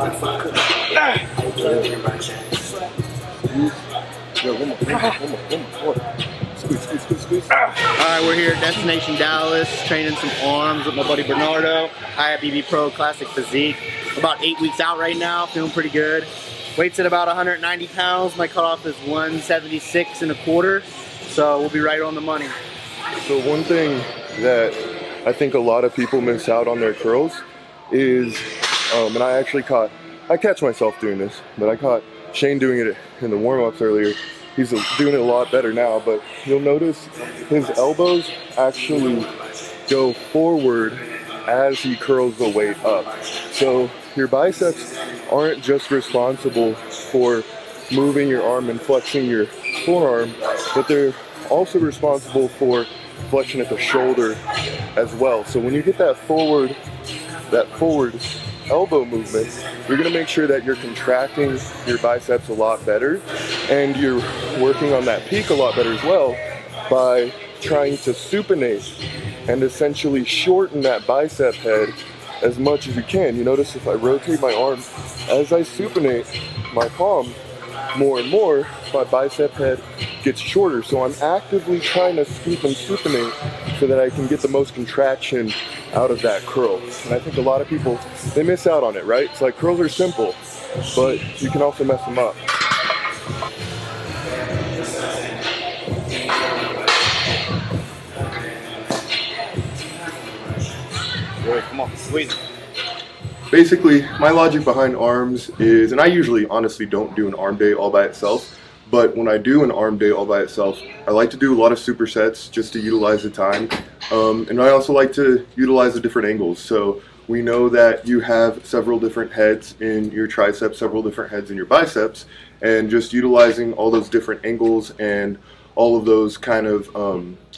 Alright, we're here at Destination Dallas, training some arms with my buddy Bernardo, IFBB Pro Classic Physique. About 8 weeks out right now, feeling pretty good. Weight's at about 190 pounds. My cutoff is 176 1/4, so we'll be right on the money. So one thing that I think a lot of people miss out on their curls is, and I catch myself doing this, but I caught Shane doing it in the warm-ups earlier. He's doing it a lot better now, but you'll notice his elbows actually go forward as he curls the weight up. So your biceps aren't just responsible for moving your arm and flexing your forearm, but they're also responsible for flexion at the shoulder as well. So when you get that forward elbow movement, you're going to make sure that you're contracting your biceps a lot better, and you're working on that peak a lot better as well by trying to supinate and essentially shorten that bicep head as much as you can. You notice if I rotate my arm, as I supinate my palm more and more, my bicep head gets shorter. So I'm actively trying to scoop and supinate so that I can get the most contraction out of that curl. And I think a lot of people, they miss out on it, right? It's like curls are simple, but you can also mess them up. Come on, squeeze. Basically, my logic behind arms is, and I usually honestly don't do an arm day all by itself, but when I do an arm day all by itself, I like to do a lot of supersets just to utilize the time. And I also like to utilize the different angles. So we know that you have several different heads in your triceps, several different heads in your biceps, and just utilizing all those different angles and all of those kind of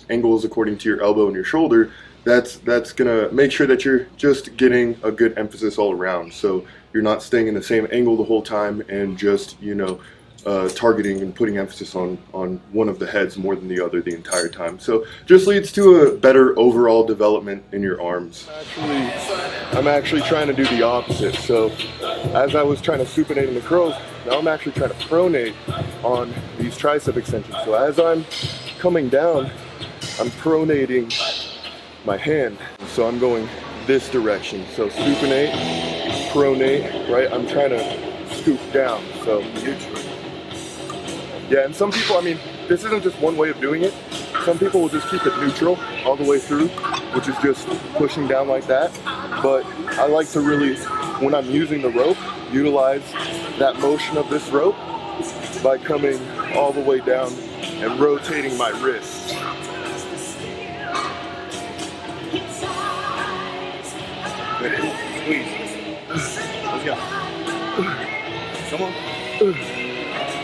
angles according to your elbow and your shoulder, that's gonna make sure that you're just getting a good emphasis all around. So you're not staying in the same angle the whole time and just, you know, targeting and putting emphasis on one of the heads more than the other the entire time. So just leads to a better overall development in your arms. I'm actually trying to do the opposite. So as I was trying to supinate in the curls, now I'm actually trying to pronate on these tricep extensions. So as I'm coming down, I'm pronating my hand. So I'm going this direction. So supinate, pronate, right? I'm trying to scoop down. So yeah, and some people, I mean, this isn't just one way of doing it. Some people will just keep it neutral all the way through, which is just pushing down like that. But I like to really, when I'm using the rope, utilize that motion of this rope by coming all the way down and rotating my wrists. Squeeze. Let's go. Come on.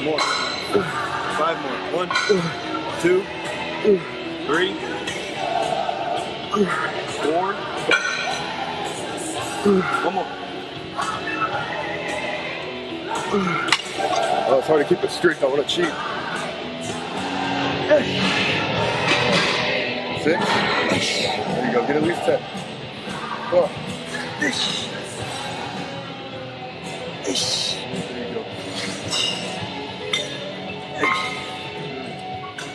More. 5 more. 1, 2, 3, 4. 1 more. Oh, it's hard to keep it straight. I want to cheat. 6. There you go. Get at least 10. Come on. There you go.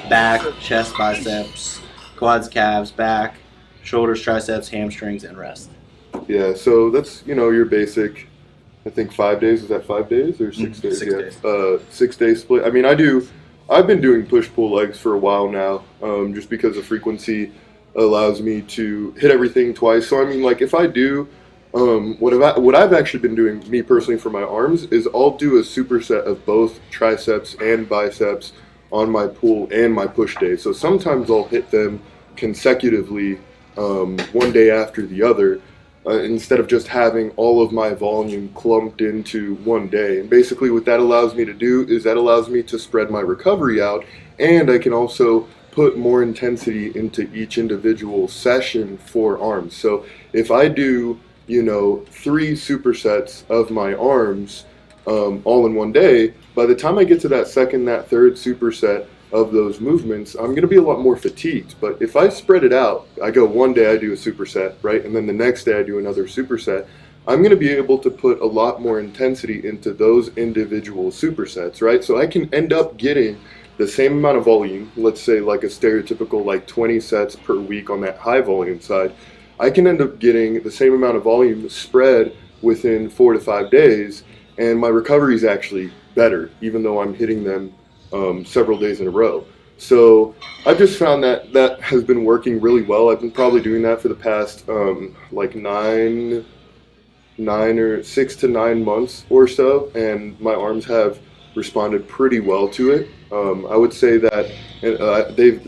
Back, chest, biceps, quads, calves, back, shoulders, triceps, hamstrings, and rest. Yeah, so that's, you know, your basic, I think 5 days. Is that 5 days or 6 days? 6 days. 6 day split. I mean, I've been doing push-pull legs for a while now, just because the frequency allows me to hit everything twice. So I mean, like if I do, what I've actually been doing, me personally, for my arms is I'll do a superset of both triceps and biceps on my pull and my push day. So sometimes I'll hit them consecutively, one day after the other, instead of just having all of my volume clumped into one day. And basically what that allows me to do is that allows me to spread my recovery out, and I can also put more intensity into each individual session for arms. So if I do, you know, 3 supersets of my arms all in one day, by the time I get to that second, that third superset of those movements, I'm going to be a lot more fatigued. But if I spread it out, I go one day I do a superset, right? And then the next day I do another superset, I'm going to be able to put a lot more intensity into those individual supersets, right? So I can end up getting the same amount of volume, let's say like a stereotypical like 20 sets per week on that high volume side. I can end up getting the same amount of volume spread within 4 to 5 days, and my recovery is actually better, even though I'm hitting them several days in a row. So I've just found that that has been working really well. I've been probably doing that for the past like 6 to 9 months or so, and my arms have responded pretty well to it. I would say that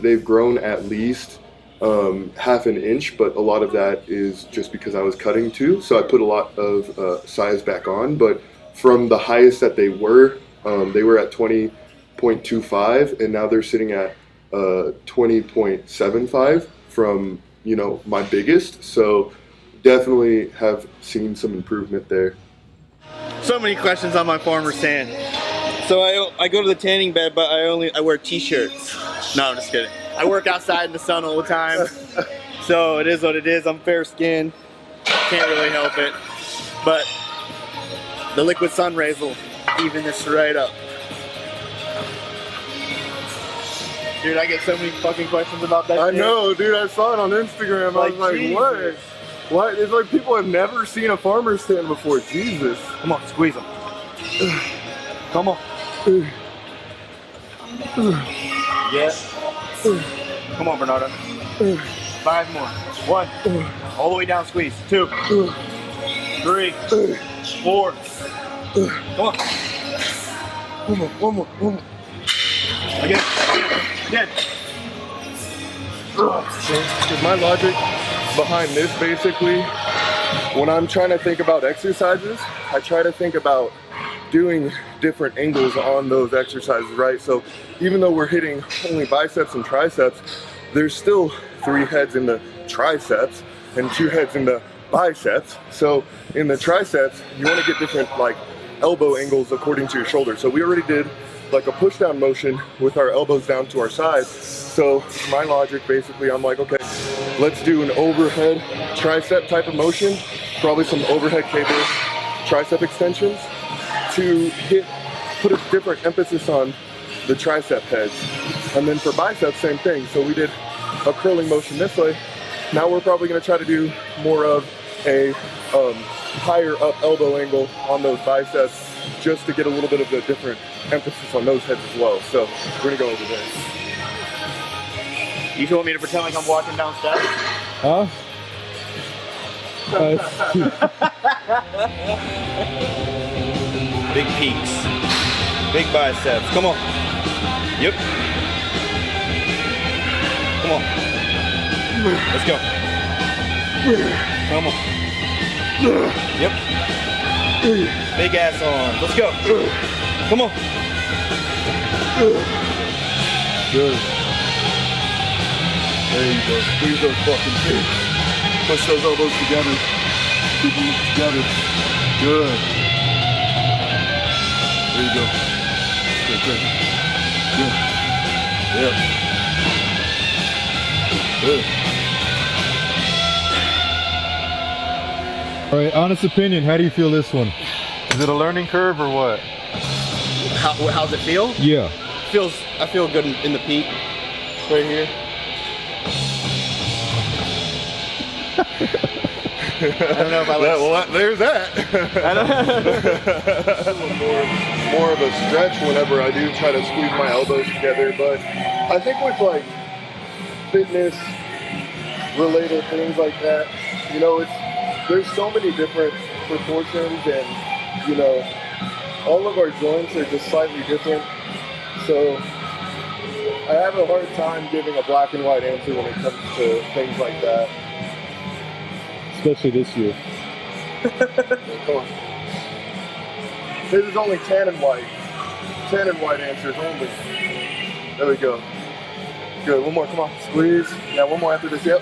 they've grown at least half an inch, but a lot of that is just because I was cutting too, so I put a lot of size back on. But from the highest that they were at 20.25, and now they're sitting at 20.75 from, you know, my biggest. So definitely have seen some improvement there. So many questions on my farmer's tan. So I go to the tanning bed, but I wear t-shirts. No, I'm just kidding. I work outside in the sun all the time. So it is what it is. I'm fair skinned. Can't really help it. But the liquid sun rays will even this right up. Dude, I get so many fucking questions about that I shit. know, dude. I saw it on Instagram. I was like, Jesus. what? What? It's like people have never seen a farmer's tan before. Jesus. Come on, squeeze them. Come on. Yes. Come on, Bernardo. 5 more. 1. All the way down, squeeze. 2. 3. 4. Come on. One more. Again. My logic behind this, basically, when I'm trying to think about exercises, I try to think about doing different angles on those exercises, right? So even though we're hitting only biceps and triceps, there's still 3 heads in the triceps and 2 heads in the biceps. So in the triceps, you want to get different like elbow angles according to your shoulder. So we already did like a push down motion with our elbows down to our side. So my logic, basically, I'm like, okay, let's do an overhead tricep type of motion, probably some overhead cable tricep extensions to put a different emphasis on the tricep heads. And then for biceps, same thing. So we did a curling motion this way. Now we're probably going to try to do more of a higher up elbow angle on those biceps, just to get a little bit of a different emphasis on those heads as well. So we're going to go over there. You want me to pretend like I'm walking down steps? Huh? Big peaks. Big biceps. Come on. Yep. Come on. Let's go. Come on. Yep. Big ass arms. Let's go. Come on. Good. There you go. Squeeze those fucking hips. Push those elbows together. Keep them together. Good. There you go. Good. Yeah. Good. All right, honest opinion, how do you feel this one? Is it a learning curve or what? How's it feel? Yeah. I feel good in the peak. Right here. I don't know if I like. Well, there's that. I don't more of a stretch whenever I do try to squeeze my elbows together, but I think with like fitness related things like that, you know, there's so many different proportions, and you know, all of our joints are just slightly different. So I have a hard time giving a black and white answer when it comes to things like that. Especially this year. Come on. This is only tan and white. Tan and white answers only. There we go. Good. One more. Come on. Squeeze. Yeah, one more after this. Yep.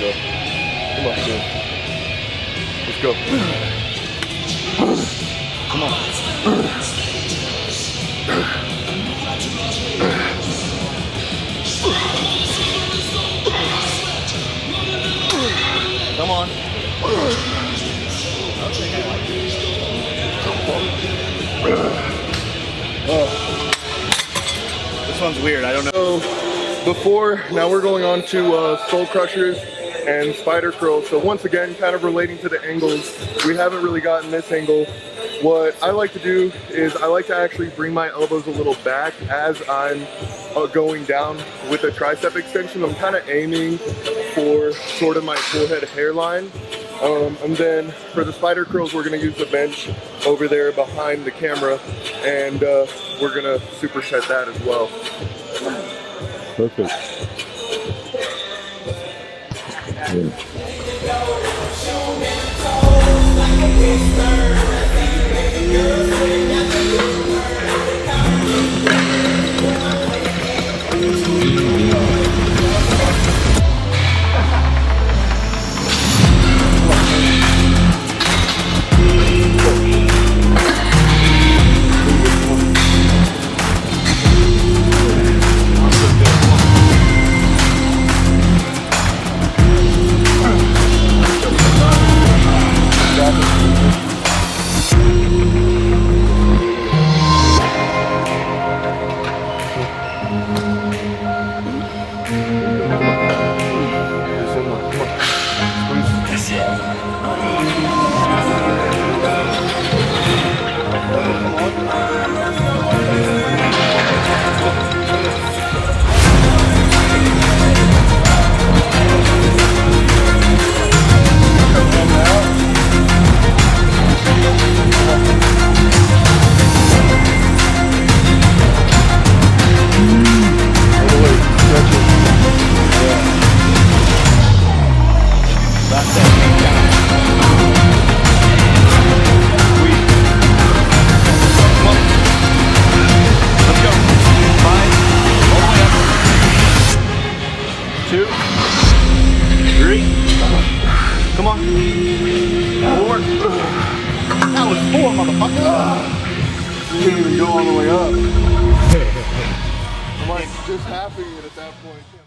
Go. Come on, dude. Let's go. Come on. one's weird. I don't know. So now we're going on to skull crushers and spider curls. So once again, kind of relating to the angles, we haven't really gotten this angle. What I like to do is I like to actually bring my elbows a little back as I'm going down with a tricep extension. I'm kind of aiming for sort of my forehead hairline. And then for the spider curls, we're going to use the bench over there behind the camera, and we're going to superset that as well. Perfect. Come on. 4. That was 4, motherfucker. Can't even go all the way up. I'm like just halving it at that point.